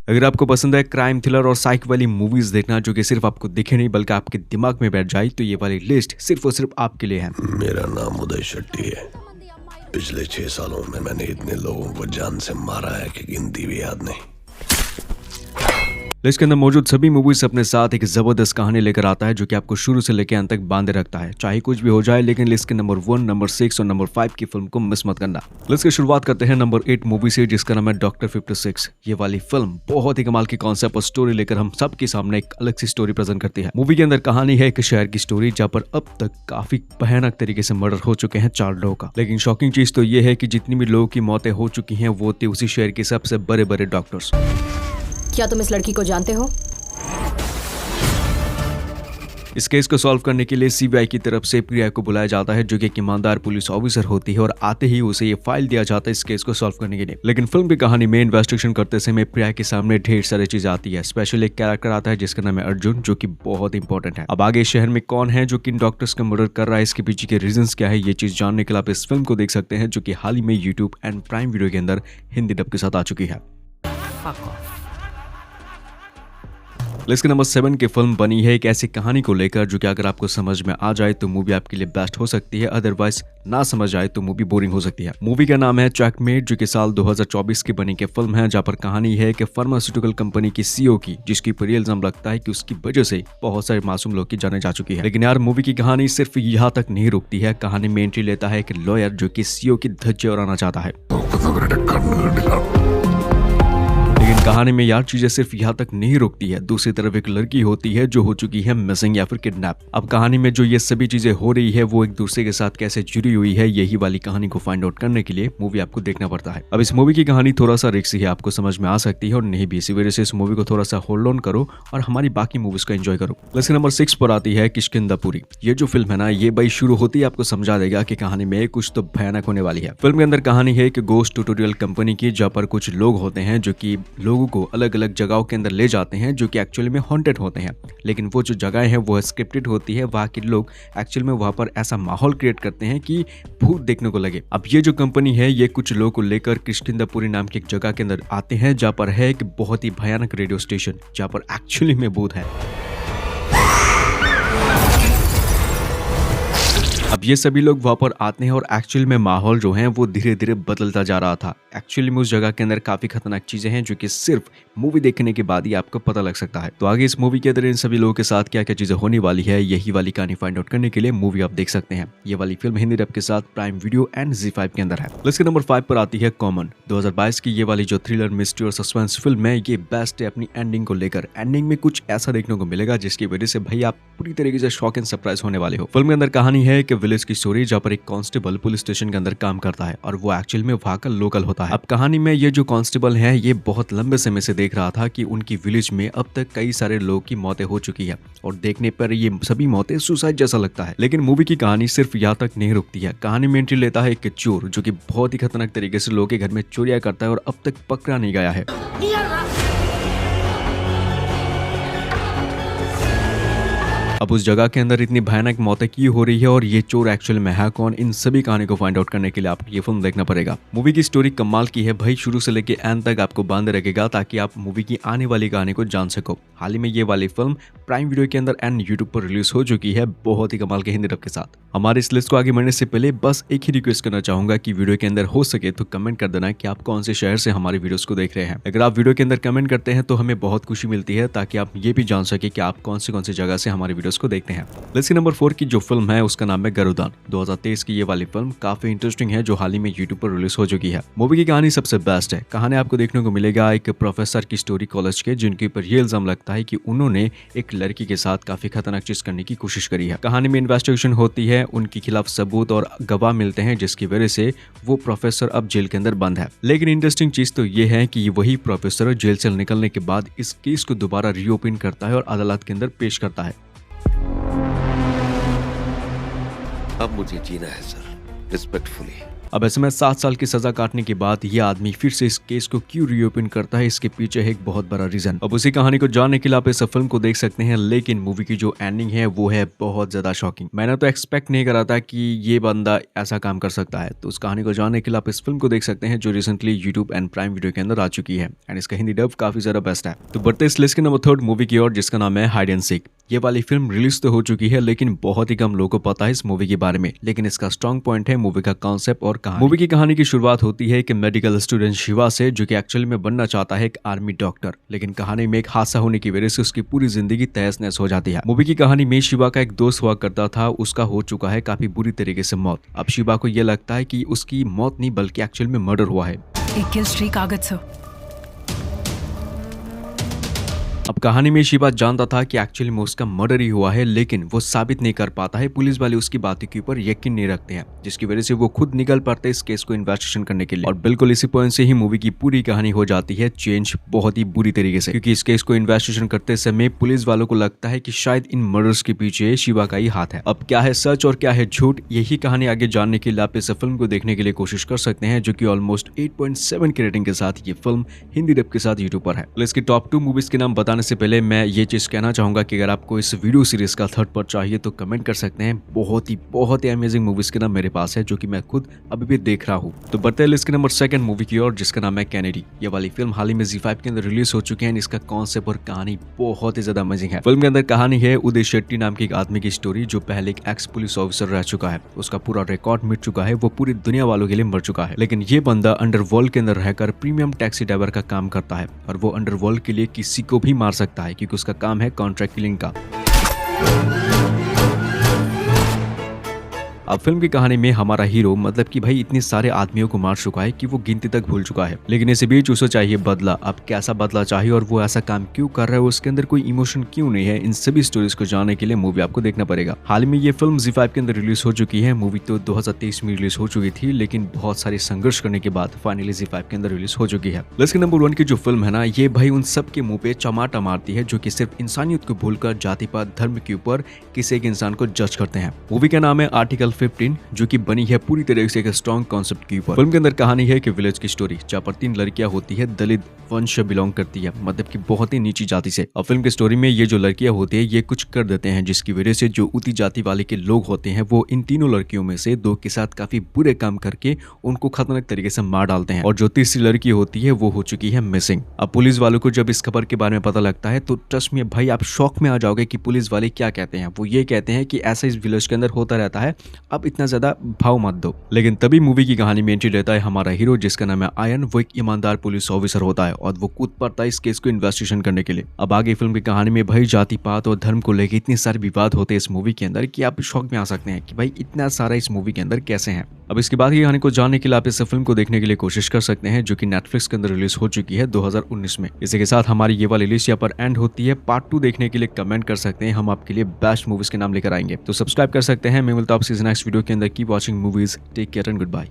अगर आपको पसंद है क्राइम थ्रिलर और साइक वाली मूवीज देखना जो कि सिर्फ आपको दिखे नहीं बल्कि आपके दिमाग में बैठ जाए तो ये वाली लिस्ट सिर्फ और सिर्फ आपके लिए है। मेरा नाम उदय शेट्टी है। पिछले 6 सालों में मैंने इतने लोगों को जान से मारा है कि गिनती भी याद नहीं। लिस्ट के अंदर मौजूद सभी मूवीज अपने साथ एक जबरदस्त कहानी लेकर आता है जो कि आपको शुरू से लेकर अंत तक बांधे रखता है, चाहे कुछ भी हो जाए। लेकिन लिस्ट के नंबर 1, नंबर 6 और नंबर 5 की फिल्म को मिस मत करना। लिस्ट की शुरुआत करते हैं नंबर 8 मूवी से जिसका नाम है डॉक्टर 56। ये वाली फिल्म बहुत ही कमाल की कॉन्सेप्ट और स्टोरी लेकर हम सबके सामने एक अलग सी स्टोरी प्रेजेंट करती है। मूवी के अंदर कहानी है एक शहर की स्टोरी जहाँ पर अब तक काफी भयानक तरीके से मर्डर हो चुके हैं 4 लोगों का। लेकिन शॉकिंग चीज तो ये है कि जितनी भी लोगों की मौतें हो चुकी हैं वो थे उसी शहर के सबसे बड़े बड़े डॉक्टर्स। क्या तुम इस लड़की को जानते हो? इस केस को सॉल्व करने के लिए सीबीआई की तरफ से प्रिया को बुलाया जाता है जो कि एक ईमानदार पुलिस ऑफिसर होती है और आते ही उसे ये फाइल दिया जाता है इस केस को सॉल्व करने के लिए। लेकिन फिल्म की कहानी में इन्वेस्टिगेशन करते समय प्रिया के सामने ढेर सारी चीजें आती है। स्पेशल एक कैरेक्टर आता है जिसका नाम है अर्जुन जो कि बहुत इंपॉर्टेंट है। अब आगे शहर में कौन है जो कि इन डॉक्टर्स का मर्डर कर रहा है, इसके पीछे के रीजंस क्या है, ये चीज जानने के लिए आप इस फिल्म को देख सकते हैं जो कि हाल ही में यूट्यूब एंड प्राइम वीडियो के अंदर हिंदी डब के साथ आ चुकी है। लिस्ट के नंबर 7 की फिल्म बनी है एक ऐसी कहानी को लेकर जो कि अगर आपको समझ में आ जाए तो मूवी आपके लिए बेस्ट हो सकती है, अदरवाइज ना समझ आए तो मूवी बोरिंग हो सकती है। मूवी का नाम है चेकमेट जो कि साल 2024 की बनी के फिल्म है जहाँ पर कहानी है कि फार्मास्यूटिकल कंपनी की सीईओ की जिसकी पर इल्जाम लगता है कि उसकी वजह से बहुत सारे मासूम लोग की जाने जा चुकी है। लेकिन यार मूवी की कहानी सिर्फ यहाँ तक नहीं रुकती है। कहानी में एंट्री लेता है एक लॉयर जो कि सीईओ की धज्जियां उड़ाना चाहता है। लेकिन कहानी में यार चीजें सिर्फ यहाँ तक नहीं रुकती है। दूसरी तरफ एक लड़की होती है जो हो चुकी है मिसिंग या फिर किडनैप। अब कहानी में जो ये सभी चीजें हो रही है वो एक दूसरे के साथ कैसे जुड़ी हुई है, यही वाली कहानी को फाइंड आउट करने के लिए मूवी आपको देखना पड़ता है। अब इस मूवी की कहानी थोड़ा सा रिस्की है, आपको समझ में आ सकती है और नहीं भी। इसी वजह से इस मूवी को थोड़ा सा होल्ड ऑन करो और हमारी बाकी मूवीज को एंजॉय करो। लिस्ट नंबर 6 पर आती है किष्किंधापुरी। ये जो फिल्म है ना ये भाई शुरू होती है आपको समझा देगा कि कहानी में कुछ तो भयानक होने वाली है। फिल्म के अंदर कहानी है कि गोस्ट ट्यूटोरियल कंपनी की जहाँ पर कुछ लोग होते हैं जो कि लोगों को अलग अलग जगहों के अंदर ले जाते हैं जो कि एक्चुअली में हॉन्टेड होते हैं। लेकिन वो जो जगह है वो स्क्रिप्टेड होती है। वहाँ के लोग एक्चुअल में वहाँ पर ऐसा माहौल क्रिएट करते हैं कि भूत देखने को लगे। अब ये जो कंपनी है ये कुछ लोगों को लेकर किष्किंधापुरी नाम की एक जगह के अंदर आते हैं जहाँ पर है एक बहुत ही भयानक रेडियो स्टेशन जहाँ पर एक्चुअली में भूत है। अब ये सभी लोग वहाँ पर आते हैं और एक्चुअल में माहौल जो है वो धीरे धीरे बदलता जा रहा था। एक्चुअली में उस जगह के अंदर काफी खतरनाक चीजें हैं जो कि सिर्फ मूवी देखने के बाद ही आपको पता लग सकता है। तो आगे इस मूवी के अंदर इन सभी लोगों के साथ क्या क्या चीजें होने वाली है यही वाली कहानी फाइंड आउट करने के लिए मूवी आप देख सकते हैं। ये वाली फिल्म हिंदी डब के साथ प्राइम वीडियो एंड ZEE5 के अंदर है। लिस्ट के नंबर 5 पर आती है कॉमन। 2022 की ये वाली जो थ्रिलर मिस्ट्री और सस्पेंस फिल्म है ये बेस्ट है अपनी एंडिंग को लेकर। एंडिंग में कुछ ऐसा देखने को मिलेगा जिसकी वजह से भाई आप पूरी तरीके से शॉक एंड सरप्राइज होने वाले हो। फिल्म के अंदर कहानी है कि विलेज की स्टोरी जहाँ पर एक कांस्टेबल पुलिस स्टेशन के अंदर काम करता है और वो एक्चुअल में वहाँ का लोकल होता है। अब कहानी में ये जो कांस्टेबल है ये बहुत लंबे समय से देख रहा था कि उनकी विलेज में अब तक कई सारे लोगों की मौतें हो चुकी है और देखने पर ये सभी मौतें सुसाइड जैसा लगता है। लेकिन मूवी की कहानी सिर्फ यहाँ तक नहीं रुकती है। कहानी में एंट्री लेता है एक चोर जो कि बहुत ही खतरनाक तरीके से लोगों के घर में चोरियां करता है और अब तक पकड़ा नहीं गया है। अब उस जगह के अंदर इतनी भयानक मौतें की हो रही है और ये चोर एक्चुअल में है कौन, इन सभी कहानी को फाइंड आउट करने के लिए आपको ये फिल्म देखना पड़ेगा। मूवी की स्टोरी कमाल की है भाई, शुरू से लेके एंड तक आपको बांधे रखेगा ताकि आप मूवी की आने वाली कहानी को जान सको। हाल ही में ये वाली फिल्म प्राइम वीडियो के अंदर एंड यूट्यूब पर रिलीज हो चुकी है बहुत ही कमाल के हिंदी डब के साथ। हमारे इस लिस्ट को आगे बढ़ने से पहले बस एक ही रिक्वेस्ट करना चाहूंगा कि वीडियो के अंदर हो सके तो कमेंट कर देना कि आप कौन से शहर से हमारे वीडियोस को देख रहे हैं। अगर आप वीडियो के अंदर कमेंट करते हैं तो हमें बहुत खुशी मिलती है ताकि आप ये भी जान सके कि आप कौन सी जगह से हमारे वीडियोस को देखते हैं। लिस्ट नंबर 4 की जो फिल्म है उसका नाम है गरुदान। 2023 की ये वाली फिल्म काफी इंटरेस्टिंग है जो हाल ही में यूट्यूब पर रिलीज हो चुकी है। मूवी की कहानी सबसे बेस्ट है। कहानी आपको देखने को मिलेगा एक प्रोफेसर की स्टोरी कॉलेज के जिनके ऊपर ये इल्जाम लगता है कि उन्होंने एक लड़की के साथ काफी खतरनाक चीज करने की कोशिश करी है। कहानी में इन्वेस्टिगेशन होती है, उनके खिलाफ सबूत और गवाह मिलते हैं जिसकी वजह से वो प्रोफेसर अब जेल के अंदर बंद है। लेकिन इंटरेस्टिंग चीज तो ये है कि वही प्रोफेसर जेल से निकलने के बाद इस केस को दोबारा रीओपन करता है और अदालत के अंदर पेश करता है। अब मुझे जीना है सर, रिस्पेक्टफुली। अब ऐसे में 7 साल की सजा काटने के बाद ये आदमी फिर से इस केस को क्यों रीओपन करता है, इसके पीछे है एक बहुत बड़ा रीजन। अब उसी कहानी को जानने के लिए आप इस फिल्म को देख सकते हैं, लेकिन मूवी की जो एंडिंग है वो है बहुत ज्यादा शॉकिंग। मैंने तो एक्सपेक्ट नहीं करा था कि ये बंदा ऐसा काम कर सकता है। तो उस कहानी को जानने के लिए आप इस फिल्म को देख सकते हैं जो recently YouTube and prime video के अंदर आ चुकी है एंड इसका हिंदी डब काफी ज्यादा बेस्ट है। तो बढ़ते इस लिस्ट के नंबर 3 मूवी की ओर, जिसका नाम है हाइड एंड सीक। ये वाली फिल्म रिलीज तो हो चुकी है, लेकिन बहुत ही कम लोगों को पता है इस मूवी के बारे में। लेकिन इसका स्ट्रॉन्ग पॉइंट है मूवी का कॉन्सेप्ट और कहानी। मूवी की कहानी की शुरुआत होती है एक मेडिकल स्टूडेंट शिवा से, जो कि एक्चुअली में बनना चाहता है एक आर्मी डॉक्टर। लेकिन कहानी में एक हादसा होने की वजह से उसकी पूरी जिंदगी तहस नहस हो जाती है। मूवी की कहानी में शिवा का एक दोस्त हुआ करता था, उसका हो चुका है काफी बुरी तरीके से मौत। अब शिवा को यह लगता है कि उसकी मौत नहीं बल्कि एक्चुअल में मर्डर हुआ है। एक किल स्ट्रीक कागज सर। अब कहानी में शिवा जानता था कि एक्चुअली में उसका मर्डर ही हुआ है, लेकिन वो साबित नहीं कर पाता है। पुलिस वाले उसकी बातों के ऊपर यकीन नहीं रखते हैं, जिसकी वजह से वो खुद निकल पड़ते इस केस को इन्वेस्टिगेशन करने के लिए। और बिल्कुल इसी पॉइंट से ही मूवी की पूरी कहानी हो जाती है चेंज बहुत ही बुरी तरीके से, क्योंकि इस केस को इन्वेस्टिगेशन करते समय पुलिस वालों को लगता है कि शायद इन मर्डर्स के पीछे शिवा का ही हाथ है। अब क्या है सच और क्या है झूठ, यही कहानी आगे जानने के लिए आप इस फिल्म को देखने के लिए कोशिश कर सकते हैं, जो कि ऑलमोस्ट 8.7 की रेटिंग के साथ ये फिल्म हिंदी डब के साथ यूट्यूब पर है। इसकी टॉप 2 मूवीज के नाम बताने से पहले मैं ये चीज कहना चाहूंगा कि अगर आपको इस वीडियो सीरीज का थर्ड पार्ट चाहिए तो कमेंट कर सकते हैं। बहुत ही अमेजिंग मूवीज के नाम मेरे पास है, जो कि मैं खुद अभी भी देख रहा हूँ। तो बढ़ते हैं लिस्ट के नंबर 2 मूवी की ओर, जिसका नाम है कैनेडी। ये वाली फिल्म हाल ही में ZEE5 के अंदर रिलीज हो चुकी है। इसका कॉन्सेप्ट और कहानी बहुत ही ज्यादा अमेजिंग है। फिल्म के अंदर कहानी है उदय शेट्टी नाम के एक आदमी की स्टोरी, जो पहले एक एक्स पुलिस ऑफिसर रह चुका है। उसका पूरा रिकॉर्ड मिट चुका है, वो पूरी दुनिया वालों के लिए मर चुका है। लेकिन ये बंदा अंडरवर्ल्ड के अंदर रहकर प्रीमियम टैक्सी ड्राइवर का काम करता है, और वो अंडरवर्ल्ड के लिए किसी को भी मार सकता है, क्योंकि उसका काम है कॉन्ट्रैक्ट किलिंग का। अब फिल्म की कहानी में हमारा हीरो मतलब कि भाई इतने सारे आदमियों को मार चुका है कि वो गिनती तक भूल चुका है। लेकिन इसी बीच उसे चाहिए बदला। अब कैसा बदला चाहिए और वो ऐसा काम क्यों कर रहा है, उसके अंदर कोई इमोशन क्यों नहीं है, इन सभी स्टोरीज को जानने के लिए मूवी आपको देखना पड़ेगा। हाल में ये फिल्म ZEE5 के अंदर रिलीज हो चुकी है। मूवी तो 2023 में रिलीज हो चुकी थी, लेकिन बहुत सारे संघर्ष करने के बाद फाइनली ZEE5 के अंदर रिलीज हो चुकी है। लिस्ट के नंबर 1 की जो फिल्म है ना, ये भाई उन सब के मुंह पे चमाटा मारती है, जो कि सिर्फ इंसानियत को भूलकर जातिपात धर्म के ऊपर किसी एक इंसान को जज करते हैं। मूवी का नाम है आर्टिकल 15, जो कि बनी है पूरी तरह से एक स्ट्रॉन्ग कॉन्सेप्ट के ऊपर। फिल्म के अंदर कहानी है कि विलेज की स्टोरी, जहाँ पर 3 लड़कियां होती है, दलित वंश से बिलोंग करती है, मतलब कि बहुत ही नीची जाति से। और फिल्म की स्टोरी में ये जो लड़कियां होती है ये कुछ कर देते हैं, जिसकी वजह से जो ऊंची जाति वाले के लोग होते हैं वो इन तीनों लड़कियों में से 2 के साथ काफी बुरे काम करके उनको खतरनाक तरीके से मार डालते हैं। और जो तीसरी लड़की होती है वो हो चुकी है मिसिंग। अब पुलिस वालों को जब इस खबर के बारे में पता लगता है तो ट्रस्ट में भाई आप शॉक में आ जाओगे कि पुलिस वाले क्या कहते हैं। वो ये कहते हैं कि ऐसा इस विलेज के अंदर होता रहता है, अब इतना ज्यादा भाव मत दो। लेकिन तभी मूवी की कहानी में एंट्री लेता है हमारा हीरो, जिसका नाम है आयन। वो एक ईमानदार पुलिस ऑफिसर होता है और वो कूद पड़ता है इस केस को इन्वेस्टिगेशन करने के लिए। अब आगे फिल्म की कहानी में भाई जाति पात और धर्म को लेकर इतने सारे विवाद होते हैं इस मूवी के अंदर कि आप शॉक में आ सकते हैं कि भाई इतना सारा इस मूवी के अंदर कैसे है। अब इसके बाद की कहानी को जानने के लिए आप इस फिल्म को देखने के लिए कोशिश कर सकते हैं, जो कि नेटफ्लिक्स के अंदर रिलीज हो चुकी है 2019 में। इसी के साथ हमारी ये वाली लिस्ट यहाँ पर एंड होती है। पार्ट 2 देखने के लिए कमेंट कर सकते हैं, हम आपके लिए बेस्ट मूवीज के नाम लेकर आएंगे। तो सब्सक्राइब कर सकते हैं। मैं मिलता हूं आपसे नेक्स्ट वीडियो के अंदर। Keep watching movies, take care and good bye.